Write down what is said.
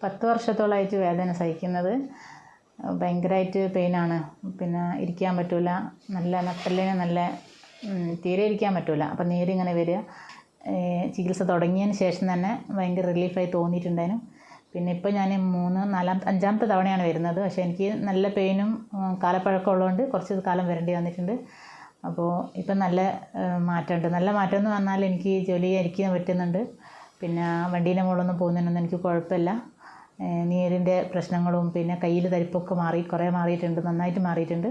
10 വർഷത്തോളമായിട്ട് വേദന സഹിക്കുന്നത്. ഭയങ്കരമായിട്ട് പെയിനാണ്. പിന്നെ ഇരിക്കാൻ പറ്റില്ല, നല്ല നട്ടെല്ലിന് നല്ല തീരെ ഇരിക്കാൻ പറ്റില്ല. അപ്പം നീരിങ്ങനെ വരിക. ചികിത്സ തുടങ്ങിയതിന് ശേഷം തന്നെ ഭയങ്കര റിലീഫായി തോന്നിയിട്ടുണ്ടായിരുന്നു. പിന്നെ ഇപ്പോൾ ഞാൻ 5-ാമത്തെ തവണയാണ് വരുന്നത്. പക്ഷേ എനിക്ക് നല്ല പെയിനും കാലപ്പഴക്കം ഉള്ളതുകൊണ്ട് കുറച്ച് കാലം വരേണ്ടി വന്നിട്ടുണ്ട്. അപ്പോൾ ഇപ്പം നല്ല മാറ്റമുണ്ട്. നല്ല മാറ്റം എന്ന് പറഞ്ഞാൽ എനിക്ക് ജോലി ഇരിക്കാൻ പറ്റുന്നുണ്ട്. പിന്നെ വണ്ടീൻ്റെ മുകളിലൊന്നും പോകുന്നതിനൊന്നും എനിക്ക് കുഴപ്പമില്ല. നീരിൻ്റെ പ്രശ്നങ്ങളും പിന്നെ കയ്യിൽ തരിപ്പൊക്കെ കുറേ മാറിയിട്ടുണ്ട്, നന്നായിട്ട് മാറിയിട്ടുണ്ട്.